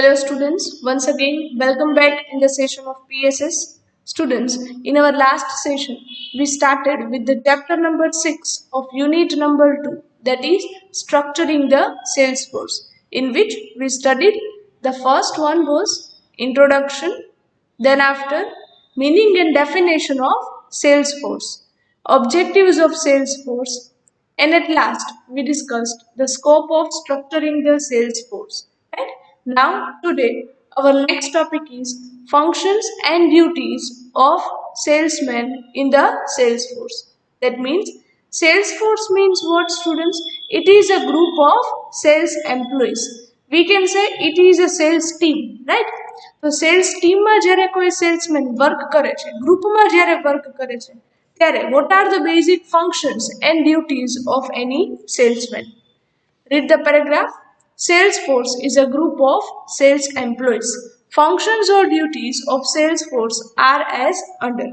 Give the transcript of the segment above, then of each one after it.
Hello students, once again welcome back in the session of PSS. Students, in our last session we started with the chapter number 6 of unit number 2, that is structuring the sales force, in which we studied the first one was introduction, then after meaning and definition of sales force, objectives of sales force, and at last we discussed the scope of structuring the sales force. Right? Now today our next topic is functions and duties of salesmen in the sales force. That means sales force means what, students? It is a group of sales employees. We can say it is a sales team, right? તો cells ટીમમાં જ્યારે કોઈ salesman work કરે છે, ગ્રુપમાં જ્યારે work કરે છે, ત્યારે what are the basic functions and duties of any salesman? Read the paragraph. Sales force is a group of sales employees. Functions or duties of sales force are as under.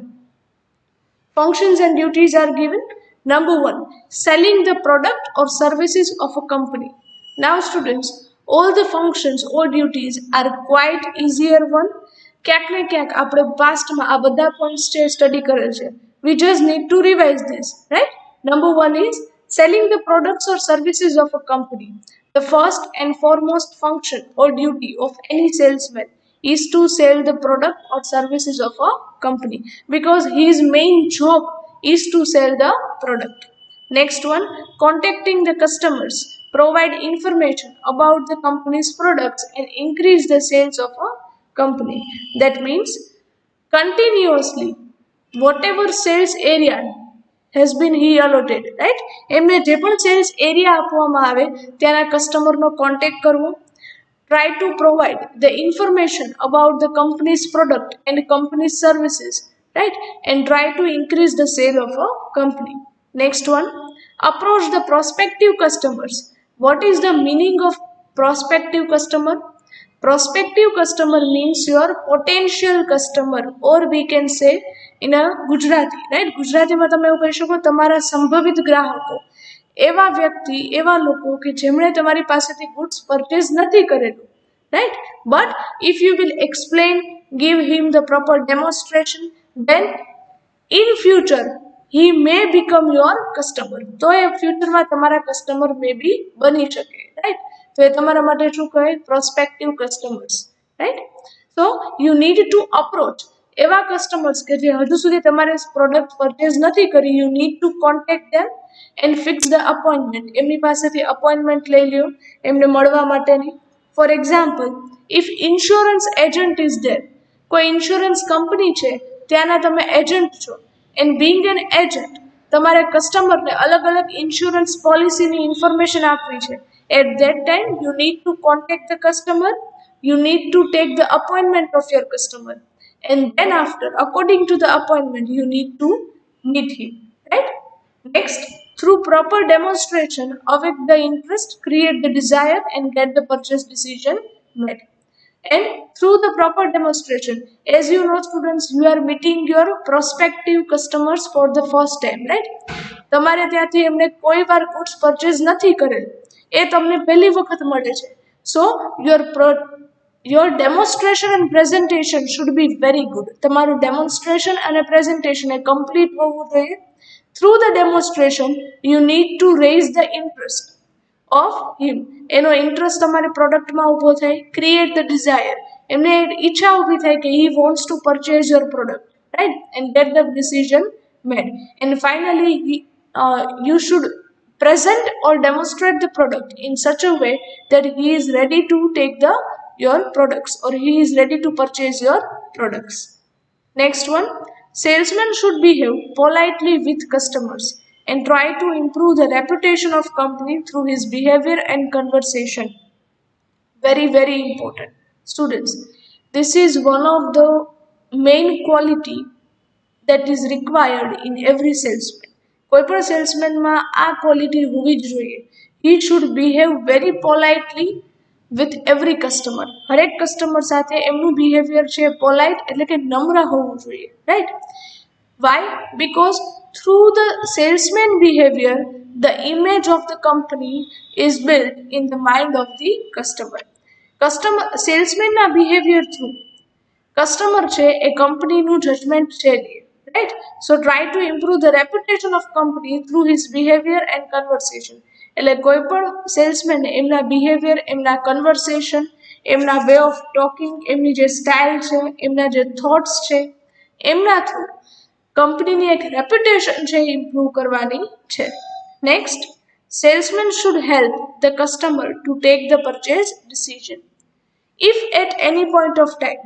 Functions and duties are given. Number 1, selling the product or services of a company. Now students, all the functions or duties are quite easier one. ક્યાંક ને ક્યાંક આપણે પાસ્ટમાં આ બધા points છે study કરેલ છે. We just need to revise this, right? Number 1 is selling the products or services of a company. The first and foremost function or duty of any salesman is to sell the product or services of a company, because his main job is to sell the product. Next one, contacting the customers, provide information about the company's products and increase the sales of a company. That means continuously whatever sales area has been he allotted, right? એમને જે પણ cells area આપવામાં આવે ત્યાંના કસ્ટમરનો contact કરવો. Try to provide the information about the company's product and company's services, right? And try to increase the sale of a company. Next one, approach the prospective customers. What is the meaning of prospective customer? Prospective customer means your potential customer, or we can say in a Gujarati, right? ગુજરાતીમાં તમે એવું કહી શકો તમારા સંભવિત ગ્રાહકો, એવા વ્યક્તિ, એવા લોકો કે જેમણે તમારી પાસેથી ગુડ્સ પરચેઝ નથી કરેલું, right? But if you will explain, give him the proper demonstration, then in future he may become your customer. તો એ ફ્યુચરમાં તમારા કસ્ટમર મે બી બની શકે, right? તો એ તમારા માટે શું કહે? Prospective customers, right? So you need to approach એવા કસ્ટમર્સ કે જે હજુ સુધી તમારે પ્રોડક્ટ પરચેઝ નથી કરી. You need to contact them and fix the appointment. એમની પાસેથી અપોઇન્ટમેન્ટ લઈ લ્યો એમને મળવા માટેની. For example, if insurance agent is there, કોઈ ઇન્સ્યોરન્સ કંપની છે ત્યાંના તમે એજન્ટ છો, and being an agent તમારે કસ્ટમરને અલગ અલગ ઇન્સ્યોરન્સ પોલિસીની ઇન્ફોર્મેશન આપવી છે. At that time you need to contact the customer, you need to take the appointment of your customer, and then after, according to the appointment, you need to meet him, right? Next, through proper demonstration, awake the interest, create the desire, and get the purchase decision made. And through the proper demonstration, as you know students, you are meeting your prospective customers for the first time, right? તમારે ત્યાંથી એમને કોઈ વાર goods purchase નથી કરેલ, એ તમને પહેલી વખત મળે છે. So your demonstration and presentation should be very good. તમારું demonstration અને presentation એ complete હોવું જોઈએ. Through the demonstration, you need to raise the interest of him. એનો ઇન્ટરેસ્ટ તમારી પ્રોડક્ટમાં ઊભો થાય. Create the desire. એમને ઈચ્છા ઊભી થાય કે he wants to purchase your product, right? And get the decision made. And finally, you should present or demonstrate the product in such a way that he is ready to take your products, or he is ready to purchase your products. Next one, salesman should behave politely with customers and try to improve the reputation of company through his behavior and conversation. Very, very important. Students, this is one of the main quality that is required in every salesman. કોઈ પણ સેલ્સમેનમાં આ quality હોવી જ જોઈએ. He should behave very politely with every customer. હરેક customer સાથે એમનું behaviour છે પોલાઇટ, એટલે કે નમ્ર હોવું જોઈએ, right? Why? Because through the salesman behavior, the image of the company is built in the mind of the customer. Customer સેલ્સમેનના બિહેવિયર થ્રુ કસ્ટમર છે એ કંપનીનું જજમેન્ટ છે, right? So try to improve the reputation of company through his behaviour and conversation. એટલે કોઈ પણ salesman એમના behaviour, એમના કન્વર્સેશન, એમના વે ઓફ ટોકિંગ, એમની જે સ્ટાઇલ છે, એમના જે થોટ્સ છે, એમના થ્રુ કંપનીની એક રેપ્યુટેશન છે એ ઇમ્પ્રુવ કરવાની છે. Next, salesman should help the customer to take the purchase decision. If at any point of time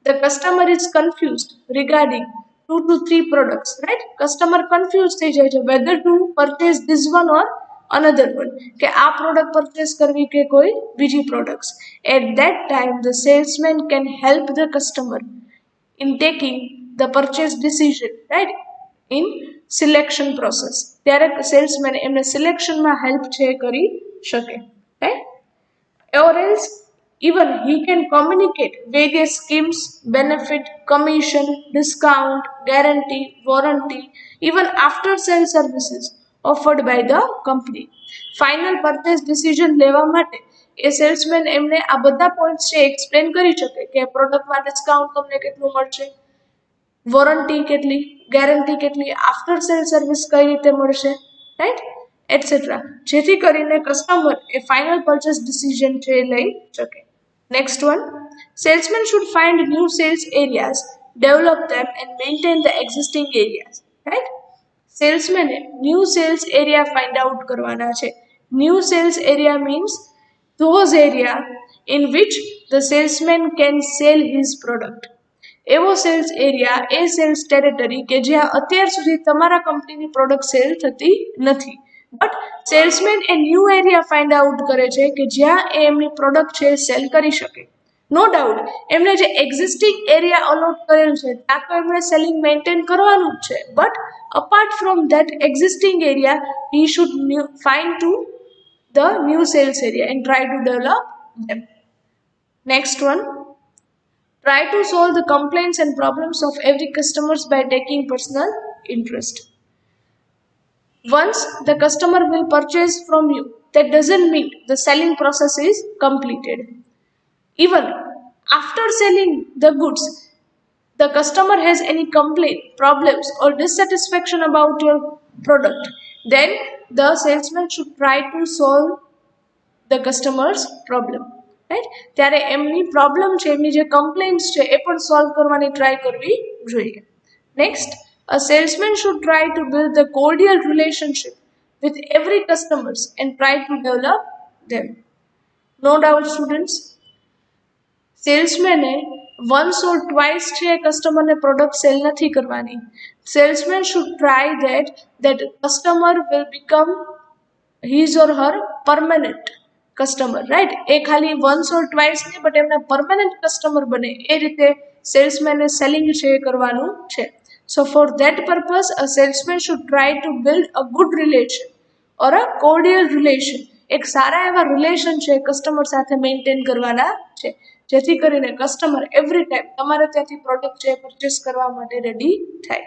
the customer is confused regarding 2 to 3 products, right? Customer confused થઈ જાય છે whether to purchase this one or another one, કે આ product purchase કરવી કે કોઈ બીજી products. At that time the salesman can help the customer in taking the purchase decision, right? In selection process. ત્યારે સેલ્સમેન એમને સિલેક્શનમાં હેલ્પ છે કરી શકે, right? Or else even he can communicate various schemes, benefit, commission, discount, guarantee, warranty, even after sale services offered by the company. Final purchase decision લેવા માટે એ salesman એમને આ બધા પોઈન્ટ્સ છે એક્સપ્લેન કરી શકે કે પ્રોડક્ટમાં ડિસ્કાઉન્ટ તમને કેટલું મળશે, વોરંટી કેટલી, ગેરંટી કેટલી, આફ્ટર સેલ સર્વિસ કઈ રીતે મળશે, રાઈટ, એટસેટ્રા, જેથી કરીને કસ્ટમર એ ફાઇનલ પરચેસ ડિસિઝન છે એ લઈ શકે. Next one, salesmen should find new sales areas, develop them and maintain the existing areas, right? Salesmen new sales area find out કરવાના છે. New sales area means those area in which the salesman can sell his product. એવો cells area, એ cells territory કે જ્યાં અત્યાર સુધી તમારા કંપનીની product cell થતી નથી, but salesman A new area find out કરે છે કે જ્યાં એ એમની પ્રોડક્ટ છે સેલ કરી શકે. નો ડાઉટ એમને જે એક્ઝિસ્ટિંગ એરિયા અલોટ કરેલ છે ત્યાં તો એમણે સેલિંગ મેન્ટેન કરવાનું જ છે, but apart from that existing area he should find to the new sales area and try to develop them. Next one, try to solve the complaints and problems of every customers by taking personal interest. Once the customer will purchase from you, that doesn't mean the selling process is completed. Even after selling the goods, the customer has any complaint, problems or dissatisfaction about your product, then the salesman should try to solve the customer's problem, right? ત્યારે એમની problem છે, એમની જે complaints છે એ પણ solve કરવાની try કરવી જોઈએ. Next, a salesman should try to build a cordial relationship with every customers and try to develop them. No doubt students, સેલ્સમેને વન્સ ઓર ટ્વાઇસ છે કસ્ટમરને પ્રોડક્ટ સેલ નથી કરવાની. Salesman should try that customer will become his or her permanent customer, right? એ ખાલી once or twice નહીં but એમના permanent customer બને એ રીતે સેલ્સમેને સેલિંગ છે એ કરવાનું છે. So for that purpose a salesman should try to build a good relation or a cordial relation. એક સારા એવા રિલેશન છે કસ્ટમર સાથે મેન્ટેન કરવાના છે, જેથી કરીને કસ્ટમર એવરી ટાઈમ તમારે ત્યાંથી પ્રોડક્ટ છે પરચેસ કરવા માટે રેડી થાય.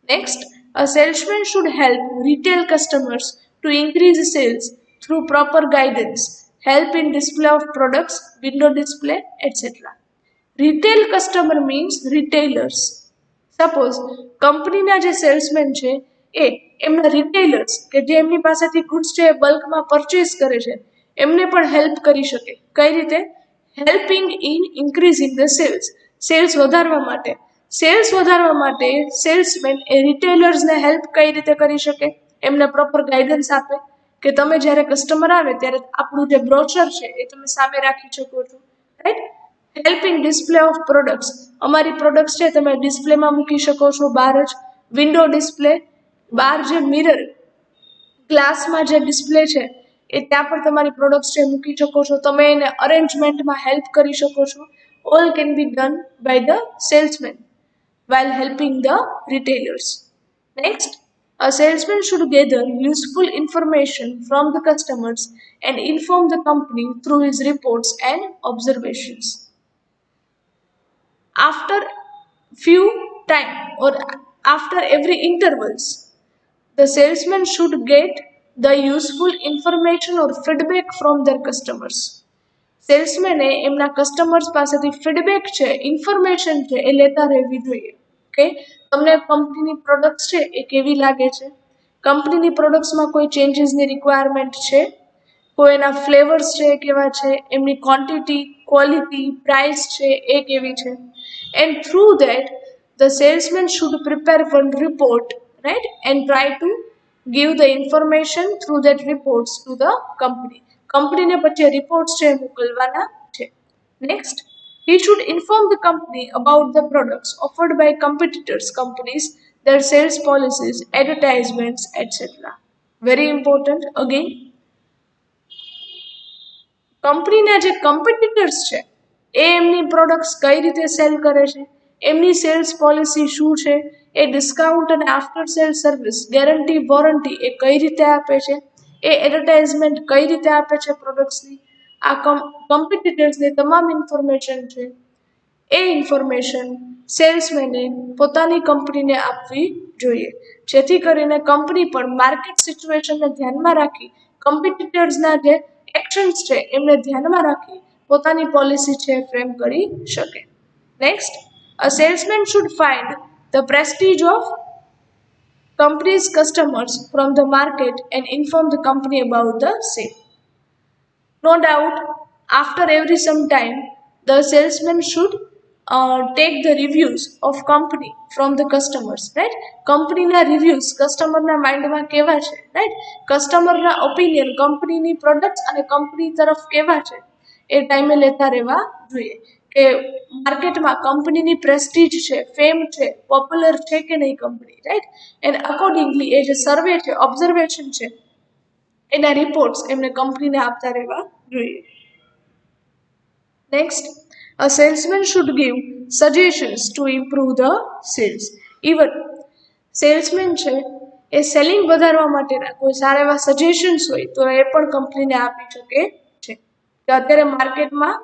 Next, a salesman should help retail customers to increase sales through proper guidance, help in display of products, window display, etc. Retail customer means retailers. Suppose કંપનીના જે salesman છે એ એમના રિટેલર્સ કે જે એમની પાસેથી ગુડ્સ છે બલ્કમાં પરચેસ કરે છે એમને પણ હેલ્પ કરી શકે. કઈ રીતે? Helping in increasing the sales. Sales વધારવા માટે. સેલ્સ વધારવા માટે સેલ્સમેન એ રિટેલર્સને હેલ્પ કઈ રીતે કરી શકે? એમને પ્રોપર ગાઈડન્સ આપે કે તમે જ્યારે કસ્ટમર આવે ત્યારે આપણું જે બ્રોચર છે એ તમે સામે રાખી શકો છો, right? Help in display of products. અમારી પ્રોડક્ટ્સ છે તમે ડિસ્પ્લેમાં મૂકી શકો છો બહાર જ. વિન્ડો ડિસ્પ્લે, બહાર જે મિરર ગ્લાસમાં જે ડિસ્પ્લે છે એ ત્યાં પણ તમારી પ્રોડક્ટ્સ છે મૂકી શકો છો. તમે એને અરેન્જમેન્ટમાં હેલ્પ કરી શકો છો. All can be done by the salesman while helping the retailers. Next, a salesman should gather useful information from the customers and inform the company through his reports and observations. After few time or after every intervals, the salesman should get the useful information or feedback from their customers. સેલ્સમેને એમના customers પાસેથી feedback છે, information છે એ લેતા રહેવી જોઈએ. Okay, તમને કંપનીની products છે એ કેવી લાગે છે, કંપનીની પ્રોડક્ટ્સમાં કોઈ ચેન્જીસની રિક્વાયરમેન્ટ છે, કોઈ એના ફ્લેવર્સ છે એ કેવા છે, એમની ક્વોન્ટિટી, ક્વોલિટી, પ્રાઇસ છે એ કેવી છે. And through that the salesman should prepare one report, right, and try two give the information through that reports to the company. કંપનીને પછી રિપોર્ટ્સ છે મોકલવાના છે. Next, he should inform the company about the products offered by competitors companies, their sales policies, advertisements, etc. Very important. Again, કંપનીના જે કમ્પિટિટર્સ છે એ એમની products કઈ રીતે સેલ કરે છે, એમની સેલ્સ પોલિસી શું છે, એ ડિસ્કાઉન્ટ અને after sale service, guarantee, warranty એ કઈ રીતે આપે છે, એ એડવર્ટાઇઝમેન્ટ કઈ રીતે આપે છે પ્રોડક્ટ્સની, આ કમ્પિટિટર્સની તમામ ઇન્ફોર્મેશન છે એ ઇન્ફોર્મેશન સેલ્સમેને પોતાની કંપનીને આપવી જોઈએ, જેથી કરીને કંપની પણ માર્કેટ સિચ્યુએશનને ધ્યાનમાં રાખી કમ્પિટિટર્સના જે એક્શન્સ છે એમને ધ્યાનમાં રાખી પોતાની પોલિસી છે ફ્રેમ કરી શકે. Next, a salesman should find the Prestige of company's customers from the market and inform the company about the same. No doubt, after every some time, the salesman should take the reviews of company from the customers, right? Company na reviews customer na mind માં કેવા છે, right? Customer na opinion company ની products અને company તરફ કેવા છે એ ટાઈમે લેતા રહેવા જોઈએ કે માર્કેટમાં કંપનીની પ્રેસ્ટીજ છે, ફેમ છે, પોપ્યુલર છે કે નહીં કંપની, રાઈટ, એન્ડ અકોર્ડિંગલી એ જે સર્વે છે, ઓબ્ઝર્વેશન છે એના રિપોર્ટ્સ એમને કંપનીને આપતા રહેવા જોઈએ. Next, a salesman should give suggestions to improve the sales. Even salesman છે એ સેલિંગ વધારવા માટેના કોઈ સારા એવા સજેશન્સ હોય તો એ પણ કંપનીને આપી શકે છે કે અત્યારે માર્કેટમાં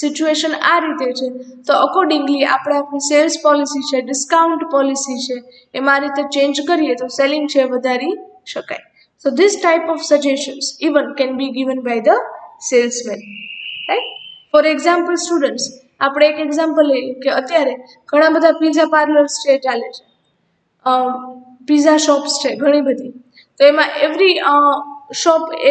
સિચ્યુએશન આ રીતે છે તો અકોર્ડિંગલી આપણે આપણી સેલ્સ પોલિસી છે, ડિસ્કાઉન્ટ પોલિસી છે એમાં આ રીતે ચેન્જ કરીએ તો સેલિંગ છે વધારી શકાય. So this type of suggestions even can be given by the salesman, right? For example, students, આપણે એક એક્ઝામ્પલ લઈએ કે અત્યારે ઘણા બધા પિઝા પાર્લર્સ છે ચાલે છે, પિઝા શોપ્સ છે ઘણી બધી, તો એમાં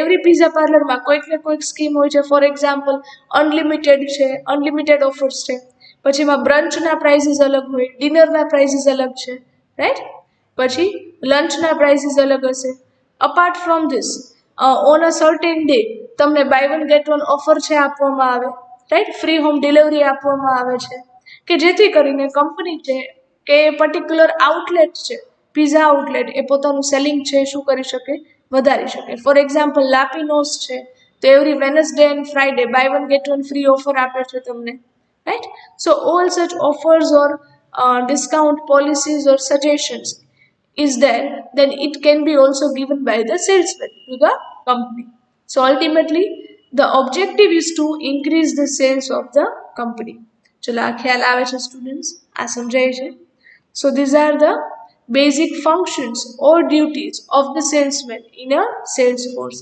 એવરી પિઝા પાર્લરમાં કોઈક ને કોઈક સ્કીમ હોય છે. ફોર એક્ઝામ્પલ, અનલિમિટેડ છે, અનલિમિટેડ ઓફર્સ છે, પછી એમાં બ્રંચના પ્રાઇસીસ અલગ હોય, ડિનરના પ્રાઇસીસ અલગ છે, રાઈટ, પછી લંચના પ્રાઇસીસ અલગ હશે. Apart from this, on a certain day તમને buy one get one offer છે આપવામાં આવે, રાઈટ, ફ્રી હોમ ડિલિવરી આપવામાં આવે છે કે જેથી કરીને કંપની છે કે પર્ટિક્યુલર આઉટલેટ છે, પિઝા આઉટલેટ, એ પોતાનું સેલિંગ છે શું કરી શકે, વધારી શકે. ફોર એક્ઝામ્પલ, લાપિનોસ છે તો every Wednesday and Friday buy one get one free offer આપે છે તમને, right. So all such offers or discount policies or suggestions is there, then it can be also given by the salesman to the company. So ultimately the objective is to increase the sales of the company. ચલો આ ખ્યાલ આવે છે students, આ સમજાય છે? So these are the basic functions or duties of the salesman in a sales force.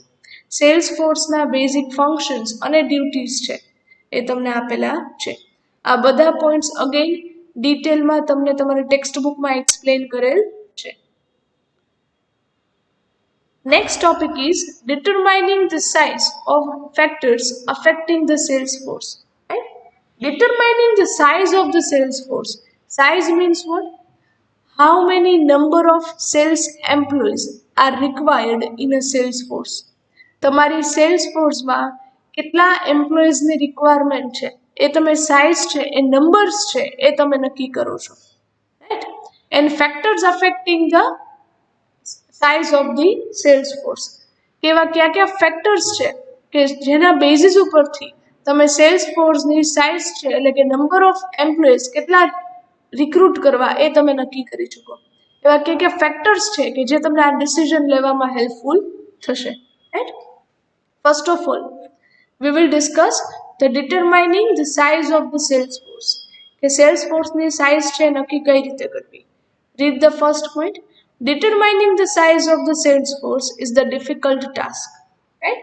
Sales ફોર્સના basic functions અને ડ્યુટીઝ છે એ તમને આપેલા છે. આ બધા પોઈન્ટ્સ અગેન ડિટેલમાં તમને તમારી ટેક્સ્ટ બુકમાં એક્સપ્લેન કરેલ છે. Next topic is determining the size of factors affecting the sales force. Right? Determining the size of the sales force. Size means what? How many number of sales employees are required in a sales force? તમારી cells ફોર્સમાં કેટલા એમ્પ્લોઈઝની requirement છે એ તમે size છે એ numbers છે એ તમે નક્કી કરો છો, right. And factors affecting the size of the sales force, કેવા કયા કયા ફેક્ટર્સ છે કે જેના બેઝિસ ઉપરથી તમે સેલ્સ ફોર્સની સાઇઝ છે એટલે કે નંબર ઓફ એમ્પ્લોઈઝ કેટલા રિક્રુટ કરવા એ તમે નક્કી કરી શકો. એવા કયા કયા ફેક્ટર્સ છે કે જે તમને આ ડિસિઝન લેવામાં હેલ્પફુલ થશે, right. First of all, we will discuss the determining the size of the sales force. કે સેલ્સ ફોર્સની સાઇઝ છે નક્કી કઈ રીતે કરવી. Read the first point. Determining the size of the sales force is the difficult task, right?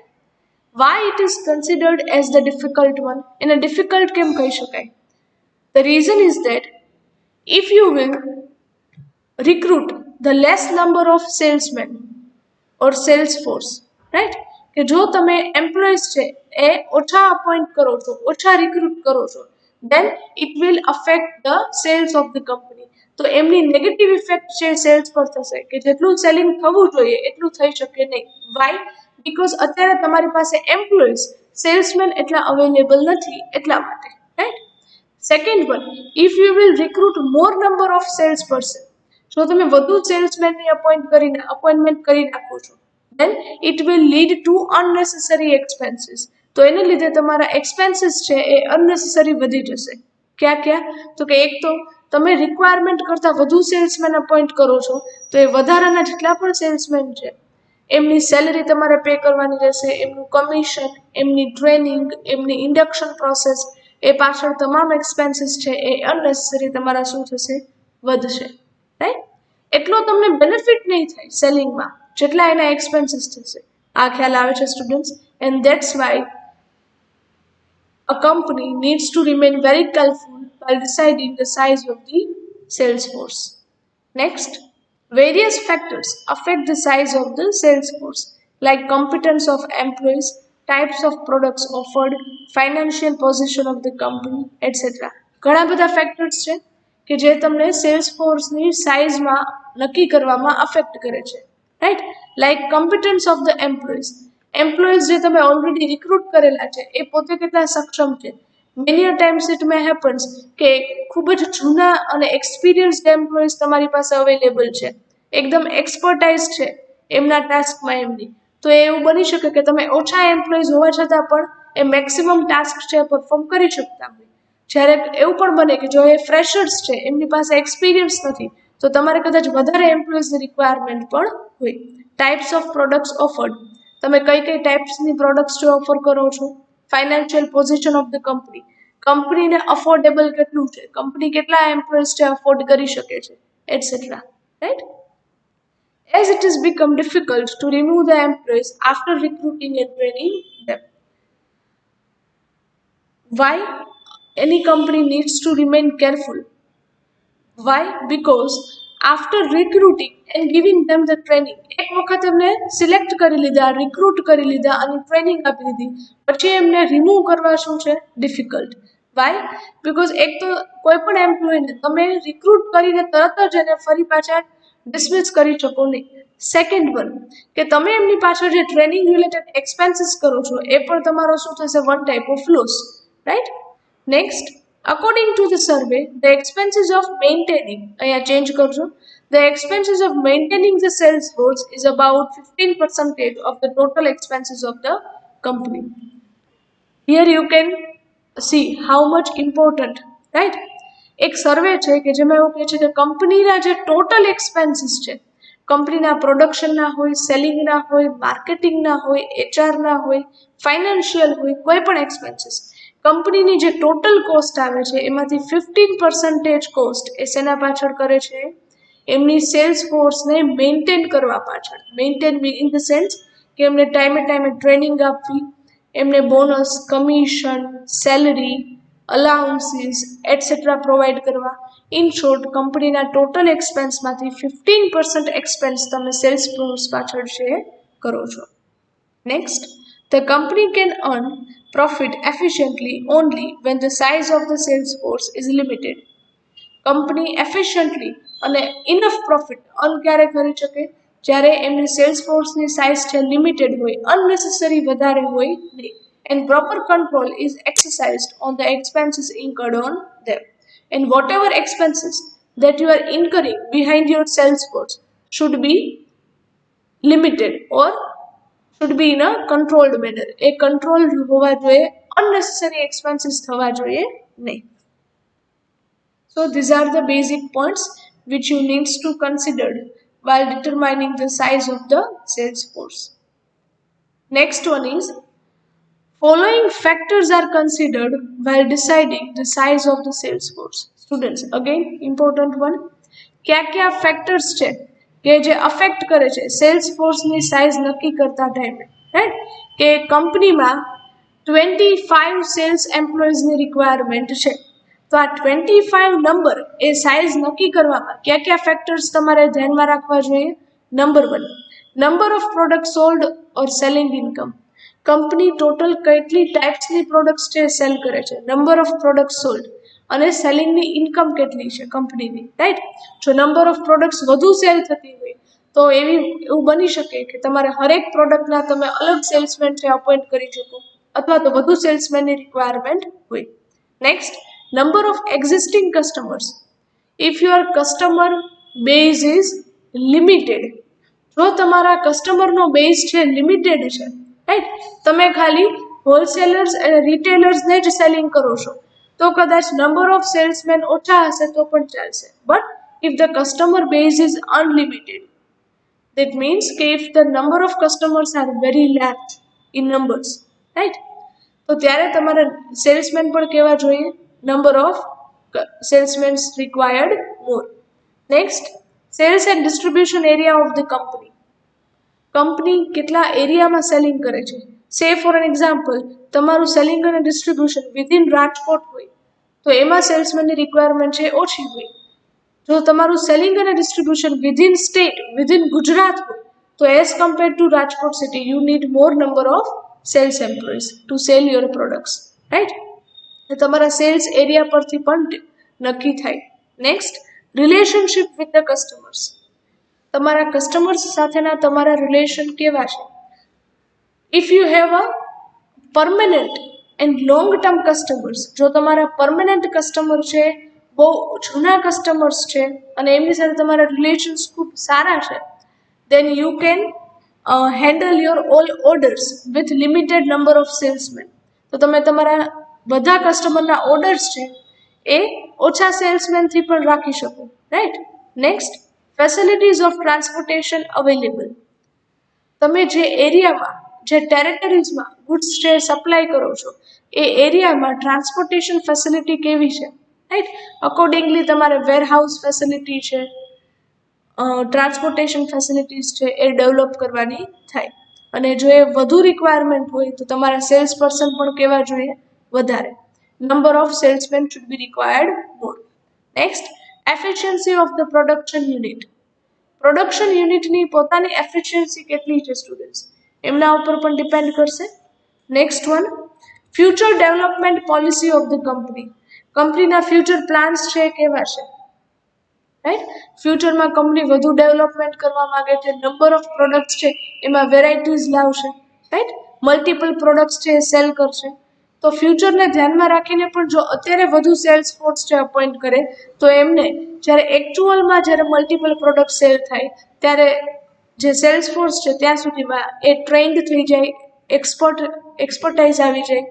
Why it is considered as the difficult one? એને difficult કેમ કહી શકાય? The reason is that if you will recruit the less number of salesmen or sales force, right? કે જો તમે employees છે એ ઓછા appoint કરો છો, ઓછા રિક્રુટ કરો છો, then it will affect the sales of the company. તો એમની નેગેટિવ ઇફેક્ટ છે સેલ્સ પર થશે કે જેટલું સેલિંગ થવું જોઈએ એટલું થઈ શકે નહીં. વાય? બીકોઝ અત્યારે તમારી પાસે એમ્પ્લોઈઝ સેલ્સમેન એટલા અવેલેબલ નથી એટલા માટે, right? Second one, if you will recruit more number of sales person, જો તમે વધુ સેલ્સમેનની અપોઇન્ટમેન્ટ કરી નાખો છો, then it will lead to unnecessary expenses. તો એને લીધે તમારા એક્સપેન્સીસ છે એ અનનેસેસરી વધી જશે. ક્યાં ક્યાં? તો કે એક તો તમે રિક્વાયરમેન્ટ કરતાં વધુ સેલ્સમેન અપોઇન્ટ કરો છો તો એ વધારાના જેટલા પણ સેલ્સમેન છે એમની સેલરી તમારે પે કરવાની રહેશે, એમનું કમિશન, એમની ટ્રેનિંગ, એમની ઇન્ડક્શન પ્રોસેસ, એ પાછળ તમામ એક્સપેન્સીસ છે એ અનનેસેસરી તમારા શું થશે? વધશે, રાઈટ? એટલો તમને બેનિફિટ નહીં થાય સેલિંગમાં જેટલા એના એક્સપેન્સીસ થશે. આ ખ્યાલ આવે છે students? And that's why a company needs to remain very careful while deciding the size of the sales force. Next, various factors affect the size of the sales force, like competence of employees, types of products offered, financial position of the company, etc. ઘણા બધા factors છે કે જે તમને cells ફોર્સની સાઇઝમાં નક્કી કરવામાં affect કરે છે, right? Like competence of the employees જે તમે ઓલરેડી રિક્રુટ કરેલા છે એ પોતે કેટલા સક્ષમ છે. Many a times it may happens કે ખૂબ જ જૂના અને એક્સપિરિયન્સ્ડ એમ્પ્લોઈઝ તમારી પાસે અવેલેબલ છે, એકદમ એક્સપર્ટાઇઝ છે એમના ટાસ્કમાં એમની, તો એવું બની શકે કે તમે ઓછા એમ્પ્લોઈઝ હોવા છતાં પણ એ મેક્સિમમ ટાસ્ક છે પરફોર્મ કરી શકતા હોય. જ્યારે એવું પણ બને કે જો એ ફ્રેશર્સ છે એમની પાસે એક્સપિરિયન્સ નથી તો તમારે કદાચ વધારે એમ્પ્લોઈઝની રિક્વાયરમેન્ટ પણ હોય. ટાઈપ્સ ઓફ પ્રોડક્ટ્સ ઓફર્ડ, તમે કઈ કઈ ટાઈપ્સની પ્રોડક્ટ્સ જો ઓફર કરો છો. ફાઇનાન્શિયલ પોઝિશન ઓફ ધ કંપનીને અફોર્ડેબલ કેટલું છે, કંપની કેટલા એમ્પ્લોઈઝ છે અફોર્ડ કરી શકે છે, etcetera, right? As it has become difficult to remove the employees after recruiting and training them. Why any company needs to remain careful? Why? Because after recruiting and giving them the training, એક વખત એમને select કરી લીધા, recruit કરી લીધા અને training આપી દીધી, પછી એમને રિમૂવ કરવા શું છે? ડિફિકલ્ટ. વાય? બીકોઝ એક તો કોઈ પણ એમ્પ્લોયને તમે રિક્રુટ કરીને તરત જ એને ફરી પાછા ડિસમિસ કરી શકો નહીં. સેકન્ડ વન, કે તમે એમની પાછળ જે ટ્રેનિંગ રિલેટેડ એક્સપેન્સીસ કરો છો એ પણ તમારો શું થશે? One type of loss, right? Next, according to the survey, the expenses of maintaining, change karjo, the expenses of maintaining the sales force is about 15% of the total expenses of the company. Here you can see how much important, right? એક સર્વે છે કે જેમાં એવું કહે છે કે કંપનીના જે ટોટલ એક્સપેન્સીસ છે, કંપનીના પ્રોડક્શનના હોય, સેલિંગના હોય, માર્કેટિંગના હોય, એચઆરના હોય, ફાઇનાન્શિયલ હોય, કોઈ પણ એક્સપેન્સીસ, કંપનીની જે ટોટલ કોસ્ટ આવે છે એમાંથી 15% કોસ્ટ એ શેના પાછળ કરે છે? એમની સેલ્સ ફોર્સને મેન્ટેન કરવા પાછળ. મેન્ટેન ઇન ધ સેન્સ કે એમને ટાઈમે ટાઈમે ટ્રેનિંગ આપવી, એમને bonus, commission, salary, allowances etcetera provide કરવા. ઇન શોર્ટ, કંપનીના ટોટલ એક્સપેન્સમાંથી 15% એક્સપેન્સ તમે સેલ્સ ફોર્સ પાછળ છે કરો છો. Next, the company can earn profit efficiently only when the size of the sales force is limited. Company efficiently અને enough profit earn ક્યારે કરી શકે? જ્યારે એમની સેલ્સ ફોર્સની સાઇઝ છે લિમિટેડ હોય, અનનેસેસરી વધારે હોય નહીં, and proper control is exercised on the expenses incurred on them. And whatever expenses that you are incurring behind your sales force should be limited or should be in a controlled manner. A control હોવા જોઈએ, unnecessary expenses થવા જોઈએ નહીં. So these are the basic points which you need to consider while determining the size of the sales force. Next one is, following factors are considered while deciding the size of the sales force. Students, again important one, क्या factors છે કે જે affect કરે છે cells ફોર્સની size નક્કી કરતા ટાઈમે, રાઈટ? કે કંપનીમાં 25 સેલ્સ એમ્પ્લોઈઝની રિક્વાયરમેન્ટ છે. તો આ 25 નંબર એ સાઇઝ નક્કી કરવામાં કયા કયા ફેક્ટર્સ તમારે ધ્યાનમાં રાખવા જોઈએ? Number 1, number of product sold or selling income. Company total કેટલી ટાઈપ્સની પ્રોડક્ટ્સ છે સેલ કરે છે, નંબર ઓફ પ્રોડક્ટ સોલ્ડ, અને સેલિંગની ઇન્કમ કેટલી છે કંપનીની, રાઈટ? જો નંબર ઓફ પ્રોડક્ટ્સ વધુ સેલ થતી હોય તો એવું બની શકે કે તમારે હરેક પ્રોડક્ટના તમે અલગ સેલ્સમેન છે અપોઇન્ટ કરી શકો, અથવા તો વધુ સેલ્સમેનની રિક્વાયરમેન્ટ હોય. Next, number of existing customers. If your customer base is limited, જો તમારા કસ્ટમરનો બેઝ છે લિમિટેડ છે, રાઈટ, તમે ખાલી હોલસેલર્સ અને રિટેલર્સને જ સેલિંગ કરો છો, તો કદાચ નંબર ઓફ સેલ્સમેન ઓછા હશે તો પણ ચાલશે. But if the customer base is unlimited, that means કે if the number of customers are very large in numbers, right, તો ત્યારે તમારે સેલ્સમેન પણ કેવા જોઈએ? Number of salesman required more. Next, cells and distribution area of the company. Company કેટલા એરિયામાં selling કરે છે? સે ફોર એન એક્ઝામ્પલ, તમારું સેલિંગ અને ડિસ્ટ્રીબ્યુશન વિધિન રાજકોટ હોય તો એમાં સેલ્સમેનની રિક્વાયરમેન્ટ છે ઓછી હોય. જો તમારું સેલિંગ અને distribution within state, within Gujarat હોય તો as compare to Rajkot city you need more number of sales employees to sell your products, right? તમારા સેલ્સ એરિયા પરથી પણ નક્કી થાય. Next, relationship with the customers. તમારા કસ્ટમર્સ સાથેના તમારા રિલેશન કેવા છે? If you have a permanent and long term customers, જો તમારા પરમેનન્ટ કસ્ટમર છે, બહુ જૂના કસ્ટમર્સ છે અને એમની સાથે તમારા રિલેશન્સ ખૂબ સારા છે, then you can handle your all orders with limited number of salesmen. તો તમે તમારા બધા કસ્ટમરના ઓર્ડર્સ છે એ ઓછા સેલ્સમેનથી પણ રાખી શકો, right? Next, facilities of transportation available. તમે જે એરિયામાં, જે ટેરેટરીઝમાં ગુડ્સ છે સપ્લાય કરો છો એ એરિયામાં ટ્રાન્સપોર્ટેશન ફેસિલિટી કેવી છે, રાઈટ? અકોર્ડિંગલી તમારે વેરહાઉસ ફેસિલિટી છે, ટ્રાન્સપોર્ટેશન ફેસિલિટીઝ છે એ ડેવલપ કરવાની થાય. અને જો એ વધુ રિક્વાયરમેન્ટ હોય તો તમારા સેલ્સ પર્સન પણ કેવા જોઈએ? વધારે. Number of salesman should be required more. Next, efficiency of the production unit. Production યુનિટની પોતાની એફિશિયન્સી કેટલી છે સ્ટુડન્ટ્સ, એમના ઉપર પણ ડિપેન્ડ કરશે. Next one, future development policy of the company. કંપનીના ફ્યુચર પ્લાન્સ છે કેવા છે, રાઈટ? ફ્યુચરમાં કંપની વધુ ડેવલપમેન્ટ કરવા માંગે છે, નંબર ઓફ પ્રોડક્ટ્સ છે એમાં વેરાયટીઝ લાવશે, રાઈટ? મલ્ટિપલ પ્રોડક્ટ્સ છે એ સેલ કરશે. તો ફ્યુચરને ધ્યાનમાં રાખીને પણ જો અત્યારે વધુ સેલ્સ ફોર્સ છે અપોઇન્ટ કરે તો એમને જ્યારે એકચ્યુઅલમાં જ્યારે મલ્ટિપલ પ્રોડક્ટ સેલ થાય ત્યારે જે સેલ્સ ફોર્સ છે ત્યાં સુધીમાં એ ટ્રેન્ડ થઈ જાય, એક્સપર્ટાઇઝ આવી જાય,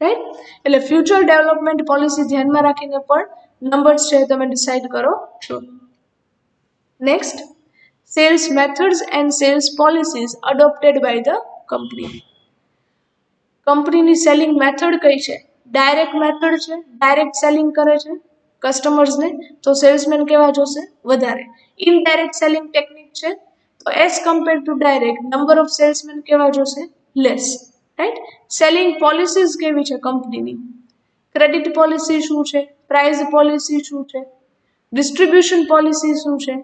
રાઈટ? એટલે ફ્યુચર ડેવલપમેન્ટ પોલિસી ધ્યાનમાં રાખીને પણ નંબર્સ છે તમે ડિસાઇડ કરો છો. Next, sales methods and sales policies adopted by the company. કંપનીની સેલિંગ મેથડ કઈ છે? ડાયરેક્ટ મેથડ છે, ડાયરેક્ટ સેલિંગ કરે છે કસ્ટમર્સને, તો સેલ્સમેન કેવા જોશે? વધારે. ઇનડાયરેક્ટ સેલિંગ ટેકનિક છે તો as compare to direct number of salesman કેવા જોશે? Less, right? સેલિંગ પોલિસીઝ કેવી છે કંપનીની? ક્રેડિટ પોલિસી શું છે, પ્રાઇઝ પોલિસી શું છે, ડિસ્ટ્રીબ્યુશન પોલિસી શું છે,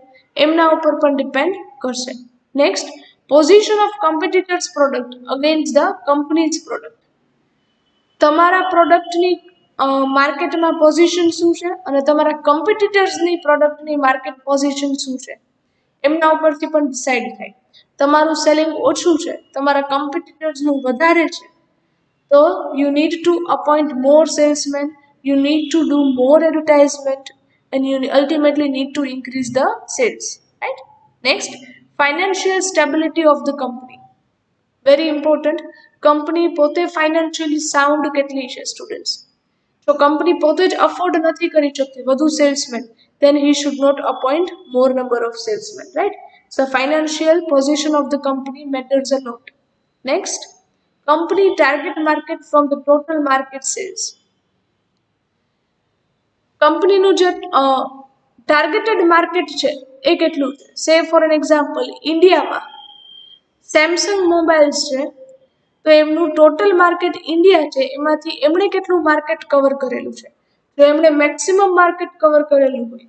એમના ઉપર પણ ડિપેન્ડ કરશે. Next, position of competitors product against the companies product. તમારા પ્રોડક્ટની માર્કેટમાં પોઝિશન શું છે અને તમારા કોમ્પિટિટર્સની પ્રોડક્ટની માર્કેટ પોઝિશન શું છે, એમના ઉપરથી પણ ડિસાઇડ થાય. તમારું સેલિંગ ઓછું છે, તમારા કોમ્પિટિટર્સનું વધારે છે, so you need to appoint more salesmen, you need to do more advertisement, and you ultimately need to increase the sales, right? Next, financial stability of the company. Very important. Company પોતે financially sound કેટલી છે students? જો company પોતે જ afford નથી કરી શકતી વધુ salesman, then he should not appoint more number of salesmen, right? So financial position of the company matters a lot. Next, company target market from the total market sales. કંપનીનું જે targeted market છે એ કેટલું છે? Say for an example, ઇન્ડિયામાં Samsung mobiles છે તો એમનું total market India છે એમાંથી એમણે કેટલું માર્કેટ કવર કરેલું છે. જો એમણે મેક્સિમમ માર્કેટ કવર કરેલું હોય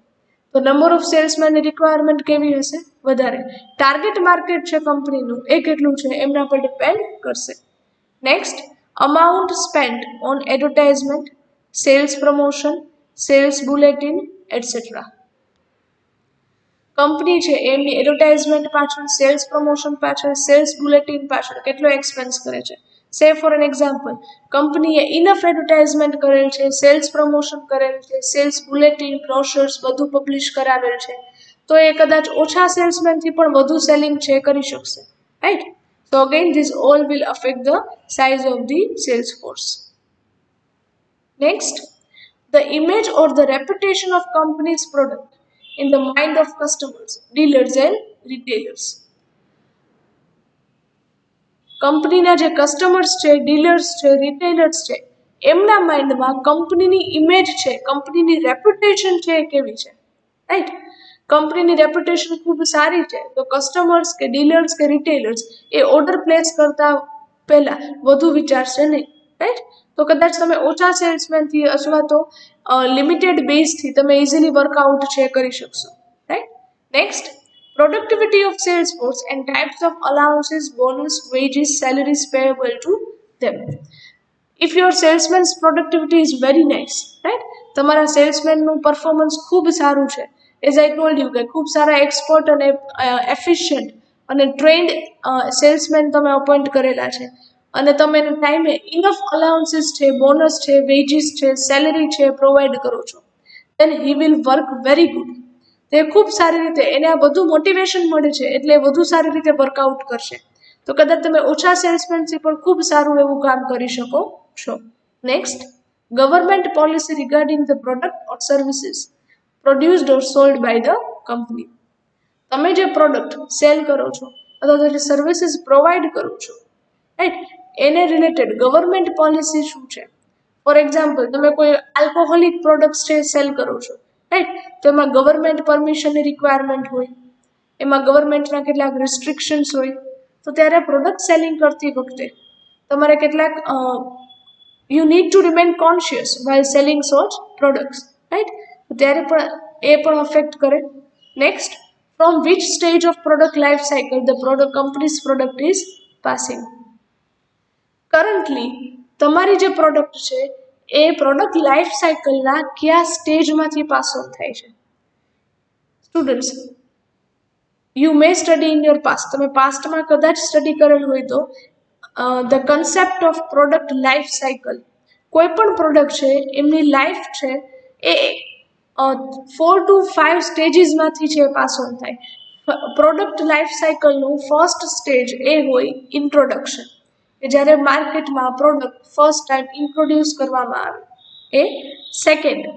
તો નંબર ઓફ સેલ્સમેનની રિક્વાયરમેન્ટ કેવી હશે? વધારે. ટાર્ગેટ માર્કેટ છે કંપનીનું એ કેટલું છે એમના પર ડિપેન્ડ કરશે. Next, amount spent on advertisement, sales promotion, sales bulletin etcetera. Company છે એમની એડવર્ટાઇઝમેન્ટ પાછળ, સેલ્સ પ્રમોશન પાછળ, સેલ્સ બુલેટિન પાછળ કેટલો એક્સપેન્સ કરે છે. સે ફોર એન એક્ઝામ્પલ, કંપનીએ ઇનફ એડવર્ટાઇઝમેન્ટ કરેલ છે, સેલ્સ પ્રમોશન કરેલ છે, સેલ્સ બુલેટિન, બ્રોશર્સ બધું પબ્લિશ કરાવેલ છે, તો એ કદાચ ઓછા સેલ્સમેનથી પણ વધુ સેલિંગ છે કરી શકશે, right. So again, this all will affect the size of the sales force. Next, the image or the reputation of company's product in the mind of customers, dealers and retailers. કંપનીના જે customers છે, dealers છે, retailers છે, એમના માઇન્ડમાં કંપનીની image છે, કંપનીની reputation છે એ કેવી છે, રાઈટ. કંપનીની રેપ્યુટેશન ખૂબ સારી છે તો કસ્ટમર્સ કે ડીલર્સ કે રિટેલર્સ એ ઓર્ડર પ્લેસ કરતા પહેલા વધુ વિચારશે નહીં, રાઈટ. તો કદાચ તમે ઓછા સેલ્સમેનથી અથવા તો લિમિટેડ બેઝથી તમે ઇઝીલી વર્કઆઉટ છે કરી શકશો, right. Next, productivity of sales force and types of allowances, bonus, wages, salaries payable to them. If your salesman's productivity is very nice, right? તમારા સેલ્સમેનનું પરફોર્મન્સ ખૂબ સારું છે, એઝ આઈ ટોલ્ડ યુ કે ખૂબ સારા expert અને એફિશિયન્ટ અને trend salesman તમે appoint કરેલા છે અને તમે એના ટાઈમે ઇનફ અલાઉન્સીસ છે, બોનસ છે, વેજીસ છે, સેલરી છે પ્રોવાઈડ કરો છો, then he will work very good. તે ખૂબ સારી રીતે એને આ બધું મોટિવેશન મળે છે એટલે વધુ સારી રીતે વર્કઆઉટ કરશે. તો કદાચ તમે ઓછા સેલ્સમેનથી પણ ખૂબ સારું એવું કામ કરી શકો છો. Next, government policy regarding the product or services produced or sold by the company. તમે જે પ્રોડક્ટ સેલ કરો છો અથવા તો જે સર્વિસીસ પ્રોવાઈડ કરો છો, રાઈટ, એને રિલેટેડ ગવર્મેન્ટ પોલિસી શું છે. ફોર એક્ઝામ્પલ, તમે કોઈ આલ્કોહોલિક પ્રોડક્ટ્સ છે સેલ કરો છો, રાઈટ, તો એમાં ગવર્મેન્ટ પરમિશનની રિક્વાયરમેન્ટ હોય, એમાં ગવર્મેન્ટના કેટલાક રિસ્ટ્રિક્શન્સ હોય, તો ત્યારે પ્રોડક્ટ સેલિંગ કરતી વખતે તમારે કેટલાક you need to remain conscious while selling such products, right. ત્યારે પણ એ પણ અફેક્ટ કરે. Next, from which stage of product life cycle the product company's product is passing. Currently તમારી જે પ્રોડક્ટ છે એ પ્રોડક્ટ લાઈફ સાયકલના કયા સ્ટેજમાંથી પાસ ઓન થાય છે. Students, you may study in your past, તમે પાસ્ટમાં કદાચ સ્ટડી કરેલું હોય તો the concept of product life cycle, કોઈ પણ પ્રોડક્ટ છે એમની લાઈફ છે એ 4 to 5 સ્ટેજીસમાંથી છે પાસ ઓન થાય. પ્રોડક્ટ લાઈફ સાયકલનું ફર્સ્ટ સ્ટેજ એ હોય ઇન્ટ્રોડક્શન, કે જ્યારે માર્કેટમાં પ્રોડક્ટ ફર્સ્ટ ટાઈમ ઇન્ટ્રોડ્યુસ કરવામાં આવે. એ સેકન્ડ,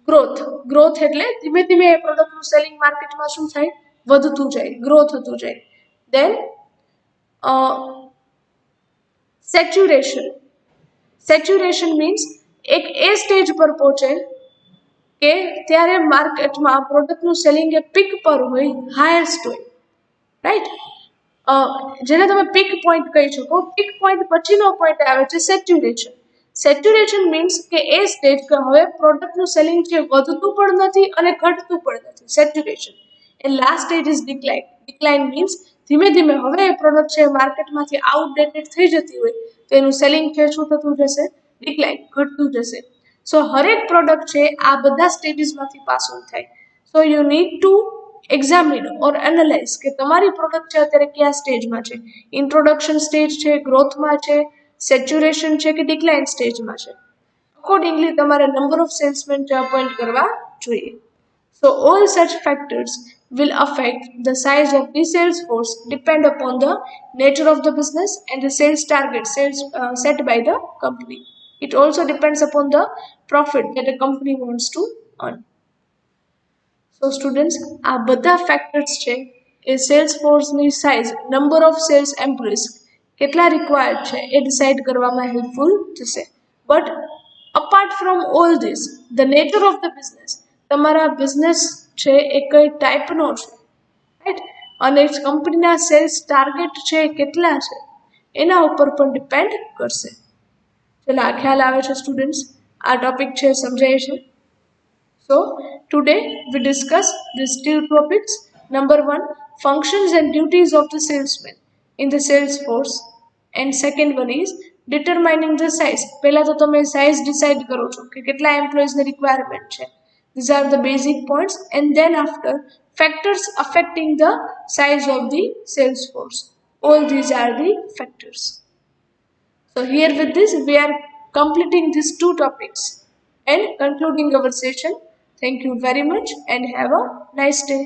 ગ્રોથ. ગ્રોથ એટલે ધીમે ધીમે એ પ્રોડક્ટનું સેલિંગ માર્કેટમાં શું થાય, વધતું જાય, ગ્રો થતું જાય. દેન સેચ્યુરેશન. સેચ્યુરેશન મીન્સ એક એ સ્ટેજ પર પહોંચે કે ત્યારે માર્કેટમાં પ્રોડક્ટનું સેલિંગ એ પીક પર હોય, હાયેસ્ટ હોય, રાઈટ. જેને તમે પીક પોઈન્ટ કહી શકો. પીક પોઈન્ટ પછીનો પોઈન્ટ આવે છે સેચ્યુરેશન. સેચ્યુરેશન મીન્સ કે એ સ્ટેજ કે હવે પ્રોડક્ટનું સેલિંગ છે વધતું પણ નથી અને ઘટતું પણ નથી, saturation. And last stage is decline. Decline means ધીમે ધીમે હવે એ પ્રોડક્ટ છે માર્કેટમાંથી આઉટડેટેડ થઈ જતી હોય તો એનું સેલિંગ છે શું થતું જશે, ડિક્લાઇન, ઘટતું જશે. સો હરેક પ્રોડક્ટ છે આ બધા સ્ટેજીસમાંથી પાસ ઓન થાય. So you need two examine or analyse કે તમારી પ્રોડક્ટ છે અત્યારે કયા સ્ટેજમાં છે, ઇન્ટ્રોડક્શન સ્ટેજ છે, ગ્રોથમાં છે, સેચ્યુરેશન છે કે ડિક્લાઇન સ્ટેજમાં છે. અકોર્ડિંગલી તમારે નંબર ઓફ સેલ્સમેન અપોઇન્ટ કરવા જોઈએ. So all such factors will affect the size of the sales force depend upon the nature of the business and the sales target set by the company. It also depends upon the profit that the company wants to earn. So students, આ બધા factors છે એ sales ફોર્સની size, number of sales employees કેટલા required છે એ decide કરવામાં helpful થશે. But apart from all this, the nature of the business, તમારા બિઝનેસ છે એ કઈ ટાઈપનો છે, રાઈટ, અને કંપનીના સેલ્સ ટાર્ગેટ છે એ કેટલા છે, એના ઉપર પણ ડિપેન્ડ કરશે. ચલો આ ખ્યાલ આવે છે સ્ટુડન્ટ્સ? આ ટોપિક છે સમજાય છે? So today we discuss these two topics. Number one, functions and duties of the salesman in the sales force, and second one is determining the size. પહેલા તો તમે size decide કરો છો કે કેટલા employees ની requirement છે. These are the basic points, and then after factors affecting the size of the sales force. All these are the factors. So here with this we are completing these two topics and concluding our session. Thank you very much and have a nice day.